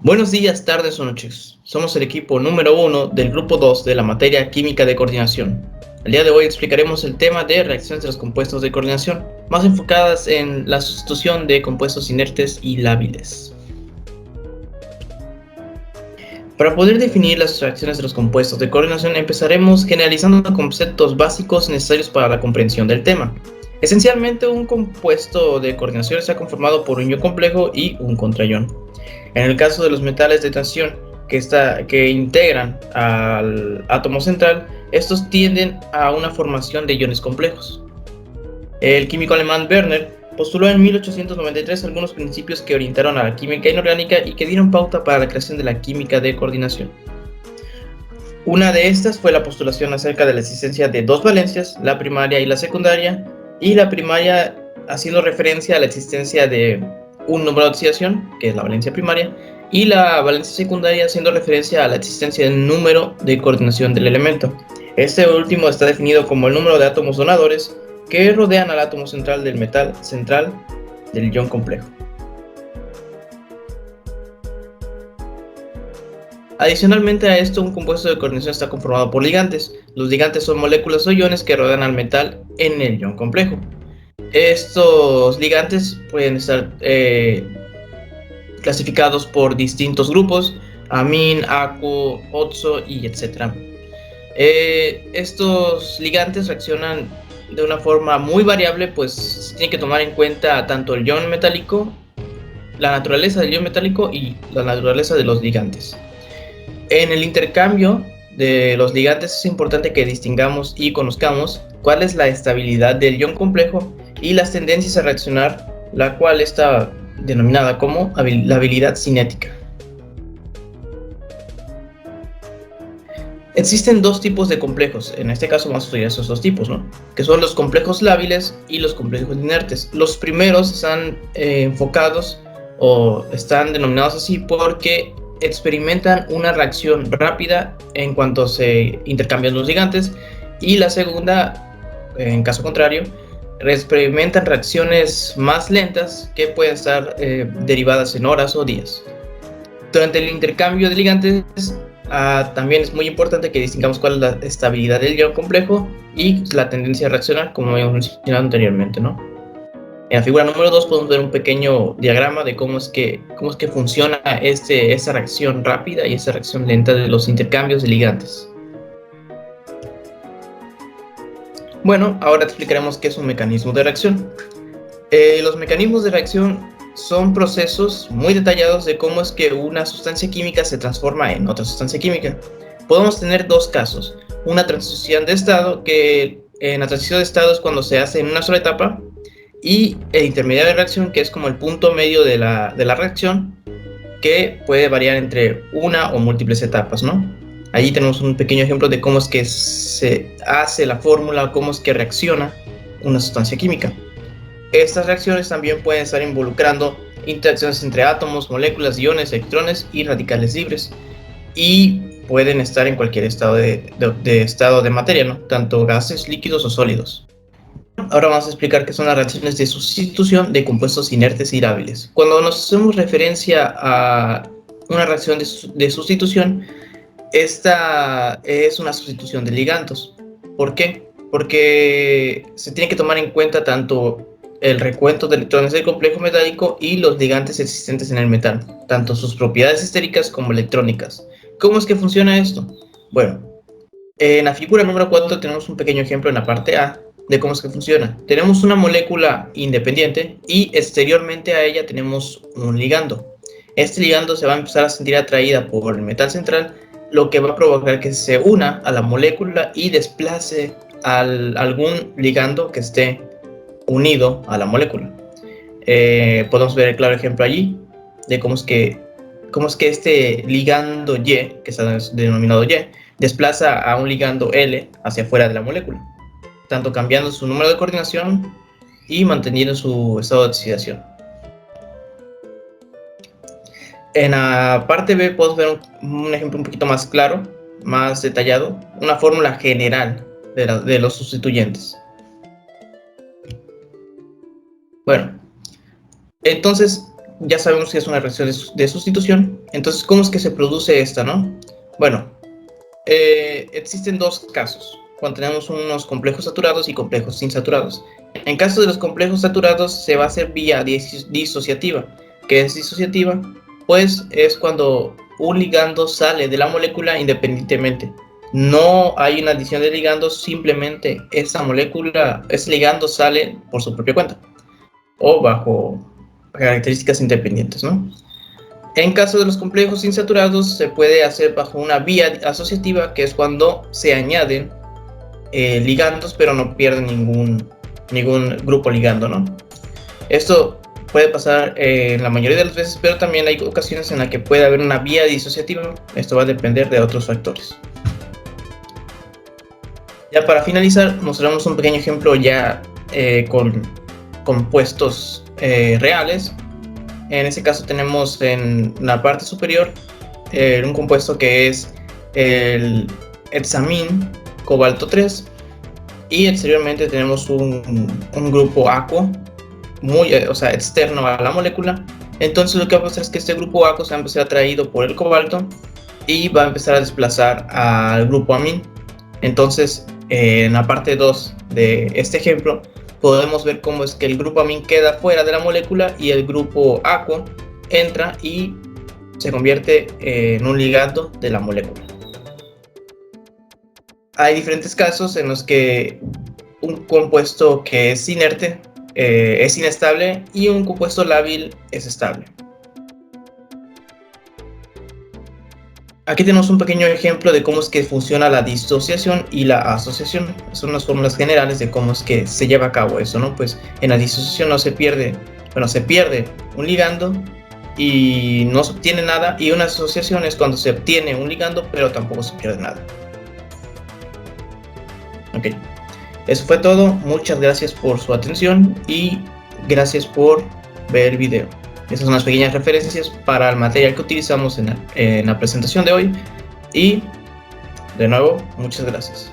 Buenos días, tardes o noches. Somos el equipo número 1 del grupo 2 de la materia Química de Coordinación. El día de hoy explicaremos el tema de reacciones de los compuestos de coordinación, más enfocadas en la sustitución de compuestos inertes y lábiles. Para poder definir las reacciones de los compuestos de coordinación, empezaremos generalizando conceptos básicos necesarios para la comprensión del tema. Esencialmente, un compuesto de coordinación está conformado por un ion complejo y un contraion. En el caso de los metales de transición que integran al átomo central, estos tienden a una formación de iones complejos. El químico alemán Werner postuló en 1893 algunos principios que orientaron a la química inorgánica y que dieron pauta para la creación de la química de coordinación. Una de estas fue la postulación acerca de la existencia de dos valencias, la primaria y la secundaria, y la primaria haciendo referencia a la existencia de un número de oxidación, que es la valencia primaria, y la valencia secundaria haciendo referencia a la existencia de un número de coordinación del elemento. Este último está definido como el número de átomos donadores que rodean al átomo central del metal central del ion complejo. Adicionalmente a esto, un compuesto de coordinación está conformado por ligantes. Los ligantes son moléculas o iones que rodean al metal en el ion complejo. Estos ligantes pueden estar clasificados por distintos grupos: amin, acu, oxo y etc. Estos ligantes reaccionan de una forma muy variable, pues se tiene que tomar en cuenta tanto el ion metálico, la naturaleza del ion metálico y la naturaleza de los ligantes. En el intercambio de los ligantes es importante que distingamos y conozcamos cuál es la estabilidad del ion complejo y las tendencias a reaccionar, la cual está denominada como la habilidad cinética. Existen dos tipos de complejos, en este caso vamos a estudiar esos dos tipos, ¿no? Que son los complejos lábiles y los complejos inertes. Los primeros están enfocados o están denominados así porque experimentan una reacción rápida en cuanto se intercambian los ligantes, y la segunda, en caso contrario, experimentan reacciones más lentas que pueden estar derivadas en horas o días. Durante el intercambio de ligantes, también es muy importante que distingamos cuál es la estabilidad del ion complejo y la tendencia a reaccionar, como habíamos mencionado anteriormente, ¿no? En la figura número 2 podemos ver un pequeño diagrama de cómo es que funciona esta reacción rápida y esta reacción lenta de los intercambios de ligantes. Bueno, ahora te explicaremos qué es un mecanismo de reacción. Los mecanismos de reacción son procesos muy detallados de cómo es que una sustancia química se transforma en otra sustancia química. Podemos tener dos casos: una transición de estado, que en la transición de estado es cuando se hace en una sola etapa, y el intermediario de reacción, que es como el punto medio de la reacción, que puede variar entre una o múltiples etapas, ¿no? Allí tenemos un pequeño ejemplo de cómo es que se hace la fórmula, cómo es que reacciona una sustancia química. Estas reacciones también pueden estar involucrando interacciones entre átomos, moléculas, iones, electrones y radicales libres, y pueden estar en cualquier estado de materia, ¿no? Tanto gases, líquidos o sólidos. Ahora vamos a explicar qué son las reacciones de sustitución de compuestos inertes y lábiles. Cuando nos hacemos referencia a una reacción de sustitución, esta es una sustitución de ligandos. ¿Por qué? Porque se tiene que tomar en cuenta tanto el recuento de electrones del complejo metálico y los ligantes existentes en el metal, tanto sus propiedades estéricas como electrónicas. ¿Cómo es que funciona esto? Bueno, en la figura número 4 tenemos un pequeño ejemplo en la parte A de cómo es que funciona. Tenemos una molécula independiente y exteriormente a ella tenemos un ligando. Este ligando se va a empezar a sentir atraída por el metal central, lo que va a provocar que se una a la molécula y desplace algún ligando que esté unido a la molécula. Podemos ver el claro ejemplo allí de cómo es que este ligando Y, que está denominado Y, desplaza a un ligando L hacia afuera de la molécula, tanto cambiando su número de coordinación y manteniendo su estado de oxidación. En la parte B podemos ver un ejemplo un poquito más claro, más detallado, una fórmula general de los sustituyentes. Bueno, entonces, ya sabemos que es una reacción de sustitución. Entonces, ¿cómo es que se produce esta, no? Bueno, existen dos casos, cuando tenemos unos complejos saturados y complejos insaturados. En caso de los complejos saturados, se va a hacer vía disociativa. ¿Qué es disociativa? Pues es cuando un ligando sale de la molécula independientemente. No hay una adición de ligandos, simplemente esa molécula, ese ligando sale por su propia cuenta o bajo características independientes, ¿no? En caso de los complejos insaturados, se puede hacer bajo una vía asociativa, que es cuando se añaden ligandos, pero no pierden ningún grupo ligando, ¿no? Esto puede pasar en la mayoría de las veces, pero también hay ocasiones en las que puede haber una vía disociativa. Esto va a depender de otros factores. Ya para finalizar, mostramos un pequeño ejemplo ya con compuestos reales. En este caso tenemos en la parte superior un compuesto que es el hexamin cobalto 3, y exteriormente tenemos un grupo aquo muy, externo a la molécula. Entonces lo que va a pasar es que este grupo aquo se va a empezar atraído por el cobalto y va a empezar a desplazar al grupo amin. Entonces en la parte 2 de este ejemplo podemos ver cómo es que el grupo amin queda fuera de la molécula y el grupo aquo entra y se convierte en un ligando de la molécula. Hay diferentes casos en los que un compuesto que es inerte es inestable y un compuesto lábil es estable. Aquí tenemos un pequeño ejemplo de cómo es que funciona la disociación y la asociación. Son las fórmulas generales de cómo es que se lleva a cabo eso, ¿no? Pues en la disociación no se pierde, bueno, se pierde un ligando y no se obtiene nada, y una asociación es cuando se obtiene un ligando pero tampoco se pierde nada. Ok, eso fue todo. Muchas gracias por su atención y gracias por ver el video. Estas son unas pequeñas referencias para el material que utilizamos en la presentación de hoy. Y de nuevo, muchas gracias.